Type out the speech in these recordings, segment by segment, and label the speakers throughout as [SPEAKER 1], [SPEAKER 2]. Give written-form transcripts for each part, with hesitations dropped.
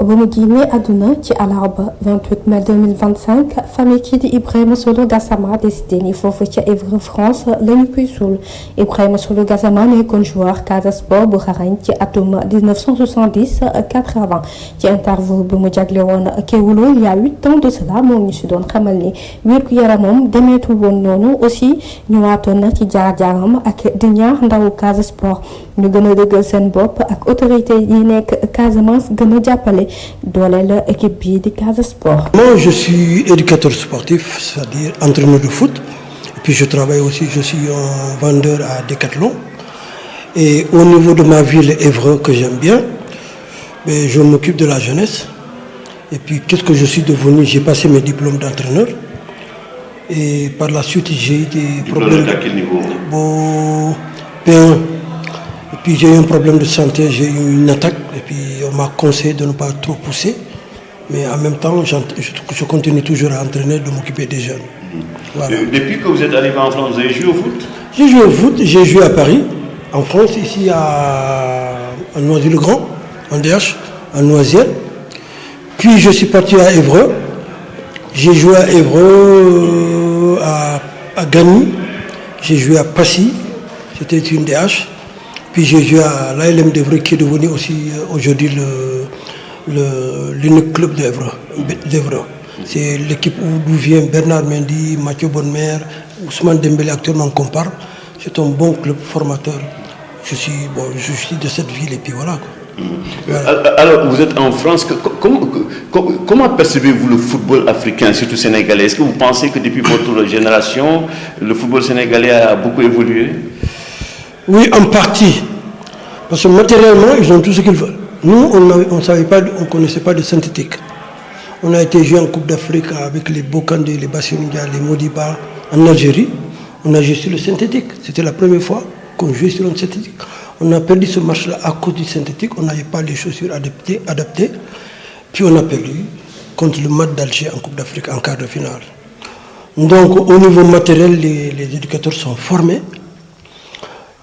[SPEAKER 1] ba mu génnee àdduna ci àllarba 28 mai 2025 famille kii di Ibrahima Solo Gassama décidé ni foofu ca Évreux France la ñu koy suul Ibrahima Solo Gassama nekkoon joueur Casa Sport bu xarañ ci atum 1970-80 ci interview bi mu jagle woon Kéwoulo il y a 8 ans de cela moo ñu si doon xamal ni wérgu yaramam demeetul woon noonu aussi ñëwaatoon na ci jaar-jaaram ak di ñaax ndawu Casa Sport ñu gën a dëggal seen bopp ak autorité yi nekk Casamance gën a jàppale dooleel équipe bii di Casa Sport.
[SPEAKER 2] Moi, je suis éducateur sportif, c'est-à-dire entraîneur de foot. Et puis je travaille aussi, je suis un vendeur à Decathlon. Et au niveau de ma ville Évreux que j'aime bien, je m'occupe de la jeunesse. Et puis qu'est-ce que je suis devenu? J'ai passé mes diplômes d'entraîneur. Et par la suite, j'ai eu des problèmes.
[SPEAKER 3] À quel niveau?
[SPEAKER 2] Bon, P1. Et puis j'ai eu un problème de santé, j'ai eu une attaque. Et puis on m'a conseillé de ne pas trop pousser. Mais en même temps, je continue toujours à entraîner, de m'occuper des jeunes. Voilà.
[SPEAKER 3] Depuis que vous êtes arrivé en France, vous avez joué au foot?
[SPEAKER 2] J'ai joué au foot, j'ai joué à Paris, en France, ici à Noisy-le-Grand, en DH, à Noisiel. Puis je suis parti à Évreux. J'ai joué à Évreux, à Gagny. J'ai joué à Passy, c'était une DH. Puis j'ai joué à l'ALM d'Évreux qui est devenu aussi aujourd'hui l'unique club d'Évreux. C'est l'équipe d'où vient Bernard Mendy, Mathieu Bonnemère, Ousmane Dembélé actuellement qu'on parle. C'est un bon club formateur. Je suis de cette ville et puis voilà, quoi.
[SPEAKER 3] Voilà. Alors vous êtes en France, comment percevez-vous le football africain, surtout sénégalais? Est-ce que vous pensez que depuis votre génération, le football sénégalais a beaucoup évolué?
[SPEAKER 2] Oui, en partie. Parce que matériellement, ils ont tout ce qu'ils veulent. Nous, on ne connaissait pas de synthétique. On a été joué en Coupe d'Afrique avec les Bokandé, les Bassirundia, les Modiba en Algérie. On a joué sur le synthétique. C'était la première fois qu'on jouait sur le synthétique. On a perdu ce match-là à cause du synthétique. On n'avait pas les chaussures adaptées. Puis on a perdu contre le MAD d'Alger en Coupe d'Afrique en quart de finale. Donc au niveau matériel, les éducateurs sont formés.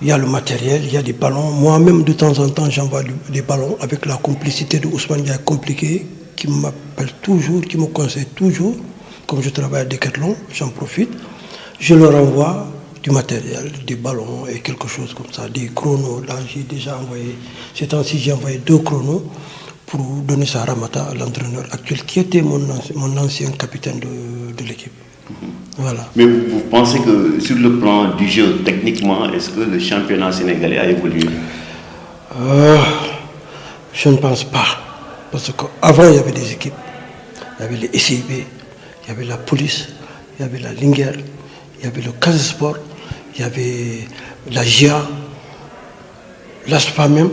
[SPEAKER 2] Il y a le matériel, il y a des ballons. Moi-même, de temps en temps, j'envoie des ballons avec la complicité de Ousmane Diaye compliqué, qui m'appelle toujours, qui me conseille toujours. Comme je travaille à Decathlon, j'en profite. Je leur envoie du matériel, des ballons et quelque chose comme ça, des chronos. Là, j'ai déjà envoyé, ces temps-ci, j'ai envoyé 2 chronos pour donner ça à Ramata, l'entraîneur actuel, qui était mon ancien capitaine de l'équipe. Voilà.
[SPEAKER 3] Mais vous pensez que sur le plan du jeu, techniquement, est-ce que le championnat sénégalais a évolué?
[SPEAKER 2] Je ne pense pas. Parce qu'avant, il y avait des équipes. Il y avait les SIB, il y avait la police, il y avait la Linguère, il y avait le Casa Sport, il y avait la GIA, l'ASPA même.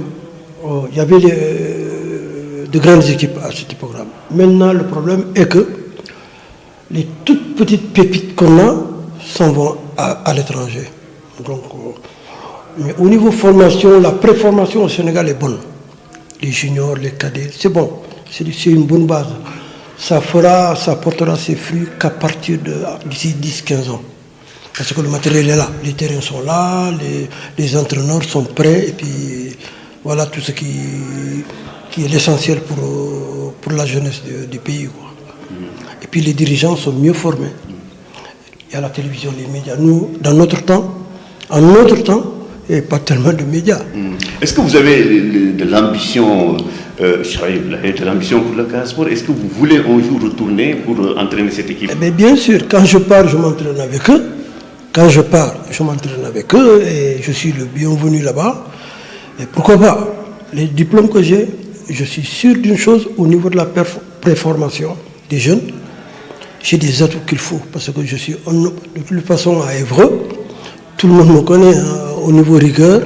[SPEAKER 2] Il y avait de grandes équipes à cette époque-là. Maintenant, le problème est que les toutes petites pépites qu'on a s'en vont à l'étranger. Donc, mais au niveau formation, la préformation au Sénégal est bonne. Les juniors, les cadets, c'est bon. C'est une bonne base. Ça portera ses fruits qu'à partir d'ici 10-15 ans. Parce que le matériel est là, les terrains sont là, les entraîneurs sont prêts, et puis voilà tout ce qui est l'essentiel pour la jeunesse du pays, quoi. Et puis les dirigeants sont mieux formés. Il y a la télévision, les médias. Nous, dans notre temps, en notre temps, il n'y avait pas tellement de médias.
[SPEAKER 3] Est-ce que vous avez de l'ambition, de l'ambition pour le Casa Sport? Est-ce que vous voulez un jour retourner pour entraîner cette équipe?
[SPEAKER 2] Mais bien sûr, quand je pars, je m'entraîne avec eux. Quand je pars, je m'entraîne avec eux et je suis le bienvenu là-bas. Et pourquoi pas? Les diplômes que j'ai, je suis sûr d'une chose, au niveau de la préformation des jeunes, j'ai des atouts qu'il faut. Parce que je suis, de toute façon, à Évreux, tout le monde me connaît, hein, au niveau rigueur.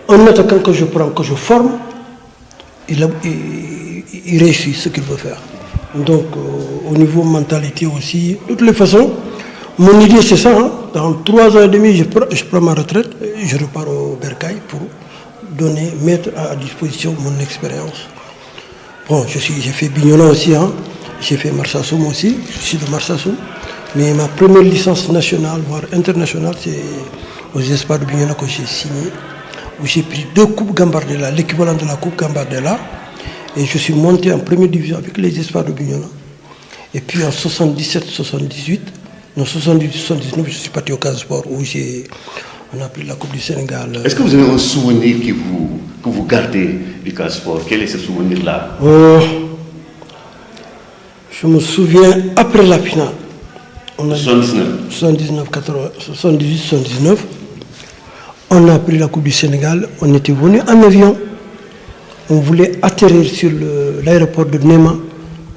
[SPEAKER 2] Un attaquant que je prends, que je forme, il réussit ce qu'il veut faire. Donc, au niveau mentalité aussi, de toutes les façons, mon idée c'est ça, hein. Dans 3 ans et demi, je prends ma retraite, je repars au Bercail pour mettre à disposition mon expérience. Bon, j'ai fait Bignona aussi, hein. J'ai fait Marsassoum aussi, je suis de Marsassoum. Mais ma première licence nationale, voire internationale, c'est aux Espoirs de Bignona que j'ai signé, où j'ai pris 2 coupes Gambardella, l'équivalent de la coupe Gambardella, Et je suis monté en première division avec les Espoirs de Bignona. Et puis en 77-78, non 78-79, je suis parti au Casa Sport où on a pris la Coupe du Sénégal.
[SPEAKER 3] Est-ce que vous avez un souvenir que vous gardez du Casa Sport? Quel est ce souvenir-là?
[SPEAKER 2] Je me souviens après la finale.
[SPEAKER 3] 79.
[SPEAKER 2] 78-79. On a pris la Coupe du Sénégal. On était venu en avion. On voulait atterrir sur l'aéroport de Néma.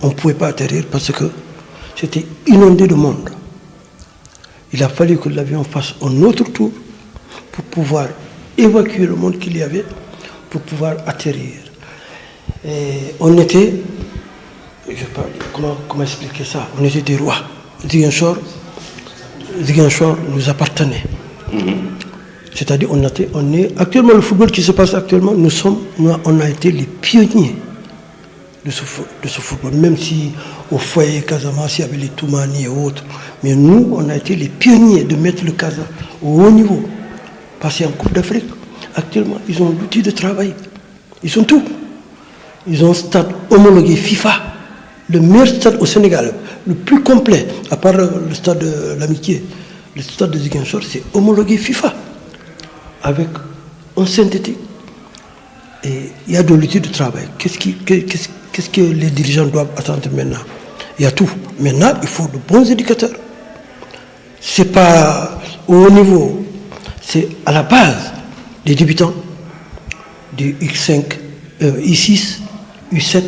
[SPEAKER 2] On ne pouvait pas atterrir parce que c'était inondé de monde. Il a fallu que l'avion fasse un autre tour pour pouvoir évacuer le monde qu'il y avait, pour pouvoir atterrir. Et on était, je ne sais pas comment expliquer ça, on était des rois. Ziguinchor nous appartenait. C'est-à-dire, on est actuellement, le football qui se passe actuellement, on a été les pionniers de ce football. Même si au foyer Casamance, il y avait les Toumani et autres. Mais nous, on a été les pionniers de mettre le Casa au haut niveau. Passer en Coupe d'Afrique. Actuellement, ils ont l'outil de travail. Ils ont tout. Ils ont un stade homologué FIFA. Le meilleur stade au Sénégal, le plus complet, à part le stade de l'Amitié. Le stade de Ziguinchor, c'est homologué FIFA. Avec un synthétique. Et il y a de l'outil de travail. Qu'est-ce que les dirigeants doivent attendre maintenant? Il y a tout. Maintenant, il faut de bons éducateurs. Ce n'est pas au haut niveau, c'est à la base des débutants, du I5, I6, U7,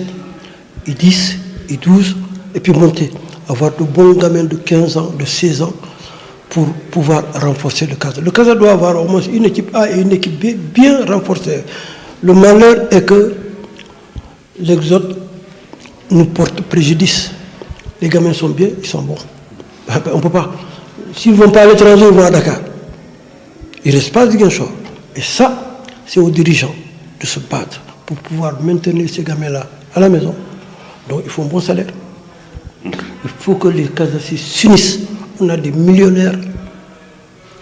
[SPEAKER 2] I10, I12, et puis monter. Avoir de bons gamins de 15 ans, de 16 ans, pour pouvoir renforcer le Casa. Le Casa doit avoir au moins une équipe A et une équipe B bien renforcée. Le malheur est que l'exode nous porte préjudice. Les gamins sont bien, ils sont bons. On ne peut pas. S'ils ne vont pas à l'étranger, ils vont à Dakar. Ils ne restent pas à Ziguinchor. Et ça, c'est aux dirigeants de se battre pour pouvoir maintenir ces gamins-là à la maison. Donc il faut un bon salaire. Il faut que les Casassis s'unissent. On a des millionnaires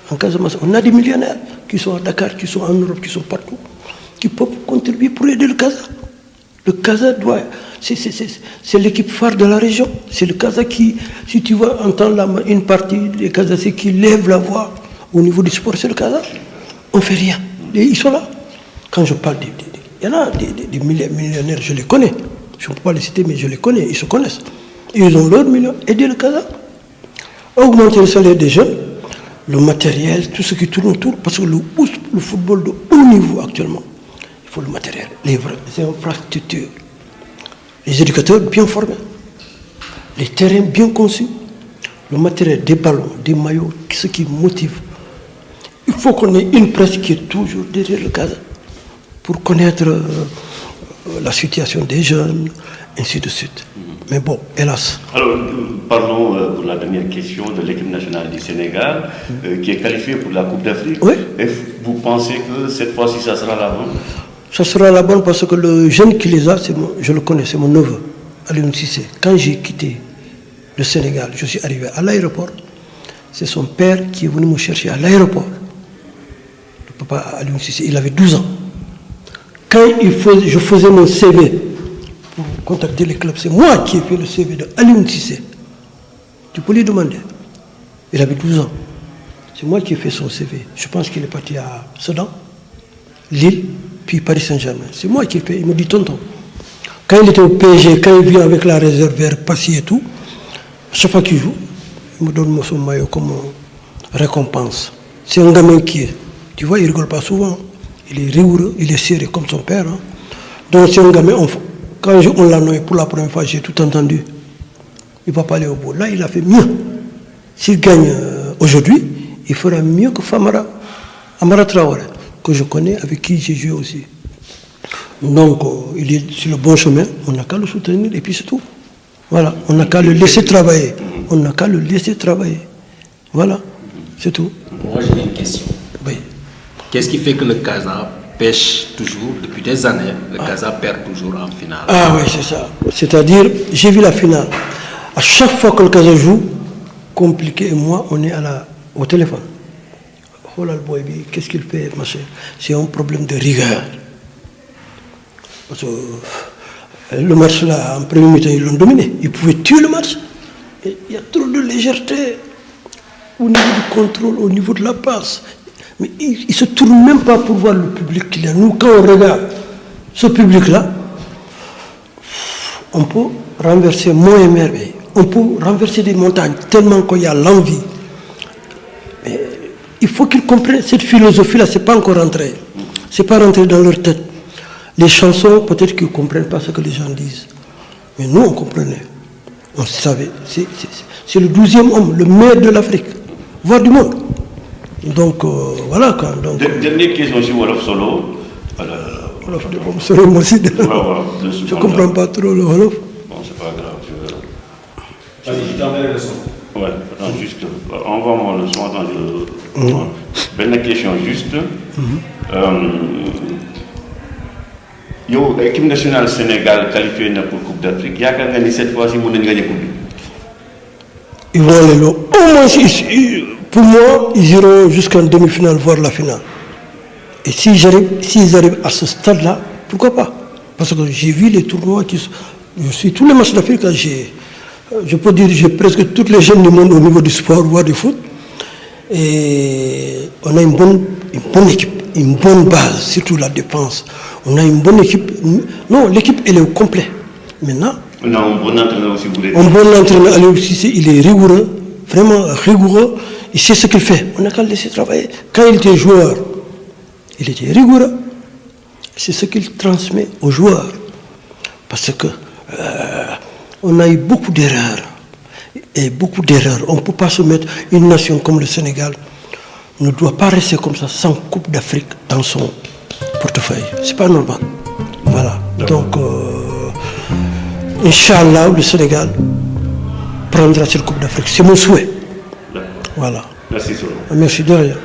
[SPEAKER 2] en Casamance. On a des millionnaires qui sont à Dakar, qui sont en Europe, qui sont partout, qui peuvent contribuer pour aider le Casa. Le Casa doit... C'est l'équipe phare de la région. C'est le Casa qui, si tu vas entendre une partie des Casassis qui lèvent la voix au niveau du sport, c'est le Casa. On ne fait rien. Et ils sont là. Quand je parle il y en a des millionnaires, je les connais. Je ne peux pas les citer, mais je les connais. Ils se connaissent. Ils ont leur million. Aider le Casa. Augmenter le salaire des jeunes, le matériel, tout ce qui tourne autour. Parce que le football de haut niveau actuellement, il faut le matériel, les infrastructures, les éducateurs bien formés, les terrains bien conçus, le matériel, des ballons, des maillots, ce qui motive. Il faut qu'on ait une presse qui est toujours derrière le Casa pour connaître la situation des jeunes, ainsi de suite. Mais bon, hélas.
[SPEAKER 3] Alors, parlons pour la dernière question de l'équipe nationale du Sénégal, qui est qualifiée pour la Coupe d'Afrique.
[SPEAKER 2] Oui.
[SPEAKER 3] Et vous pensez que cette fois-ci, ça sera la bonne?
[SPEAKER 2] Ça sera la bonne parce que le jeune qui les a, je le connais, c'est mon neveu, Alioune Cissé. Quand j'ai quitté le Sénégal, je suis arrivé à l'aéroport. C'est son père qui est venu me chercher à l'aéroport. Le papa Alioune Cissé, il avait 12 ans. Quand je faisais mon CV pour contacter les clubs, c'est moi qui ai fait le CV de Alioune Cissé. Tu peux lui demander. Il avait 12 ans. C'est moi qui ai fait son CV. Je pense qu'il est parti à Sedan, Lille, puis Paris Saint-Germain. C'est moi qui ai fait. Il me dit tonton. Quand il était au PSG, quand il vient avec la réserve vert Passy et tout, chaque fois qu'il joue, il me donne son maillot comme récompense. C'est un gamin qui est. Tu vois, il ne rigole pas souvent. Il est rigoureux, il est sérieux comme son père. Hein. Donc c'est un gamin. Quand on l'a nommé pour la première fois, j'ai tout entendu. Il ne va pas aller au bout. Là, il a fait mieux. S'il gagne aujourd'hui, il fera mieux que Amara Traoré, que je connais, avec qui j'ai joué aussi. Donc, il est sur le bon chemin. On n'a qu'à le soutenir et puis c'est tout. Voilà, on n'a qu'à le laisser travailler. On n'a qu'à le laisser travailler. Voilà, c'est tout.
[SPEAKER 4] Moi, j'ai une question.
[SPEAKER 2] Oui.
[SPEAKER 4] Qu'est-ce qui fait que le Casa pêche toujours, depuis des années, le Casa perd toujours en finale?
[SPEAKER 2] Ah oui, c'est ça. C'est-à-dire, j'ai vu la finale. À chaque fois que le Casa joue, Compliqué et moi, on est au téléphone. Oh là, le boy, qu'est-ce qu'il fait, machin? C'est un problème de rigueur. Parce que Le match là, en premier mi-temps, ils l'ont dominé. Ils pouvaient tuer le match. Et il y a trop de légèreté au niveau du contrôle, au niveau de la passe. Mais ils ne se tournent même pas pour voir le public qu'il y a. Nous, quand on regarde ce public-là, on peut renverser moins émerveillé. On peut renverser des montagnes tellement qu'il y a l'envie. Mais il faut qu'ils comprennent cette philosophie-là, ce n'est pas encore rentré. Ce n'est pas rentré dans leur tête. Les chansons, peut-être qu'ils ne comprennent pas ce que les gens disent. Mais nous, on comprenait. On savait. C'est le 12e homme, le meilleur de l'Afrique, voire du monde. Donc, voilà quoi. Donc,
[SPEAKER 3] dernière question sur Wolof Solo.
[SPEAKER 2] Wolof de Bom Solo, moi aussi. Je ne comprends pas trop le Wolof.
[SPEAKER 3] Bon, c'est pas grave.
[SPEAKER 4] Je t'enverrai le son.
[SPEAKER 3] Ouais, attends, juste. Envoie-moi le son. Attends, Une question juste. L'équipe nationale Sénégal qualifiée pour la Coupe d'Afrique. Il y a cette fois-ci, ils vont gagner la Coupe.
[SPEAKER 2] Ils vont aller là. Au moins, pour moi, ils iront jusqu'en demi-finale, voire la finale. Et s'ils arrivent à ce stade-là, pourquoi pas? Parce que j'ai vu les tournois je suis tous les matchs d'Afrique, je peux dire j'ai presque toutes les jeunes du monde au niveau du sport, voire du foot. Et on a une bonne équipe, une bonne base, surtout la défense. On a une bonne équipe. Non, l'équipe, elle est au complet. Maintenant,
[SPEAKER 3] on a un bon entraîneur aussi, vous voulez dire.
[SPEAKER 2] Un bon entraîneur, Aliou Cissé, il est rigoureux, vraiment rigoureux. Il sait ce qu'il fait. On n'a qu'à le laisser travailler. Quand il était joueur, il était rigoureux. C'est ce qu'il transmet aux joueurs. Parce que on a eu beaucoup d'erreurs. Et beaucoup d'erreurs. On ne peut pas se mettre, une nation comme le Sénégal ne doit pas rester comme ça sans Coupe d'Afrique dans son portefeuille. C'est pas normal. Voilà. Donc, Inch'Allah, le Sénégal prendra cette Coupe d'Afrique. C'est mon souhait. Voilà.
[SPEAKER 3] Merci, Solo.
[SPEAKER 2] Merci de rien.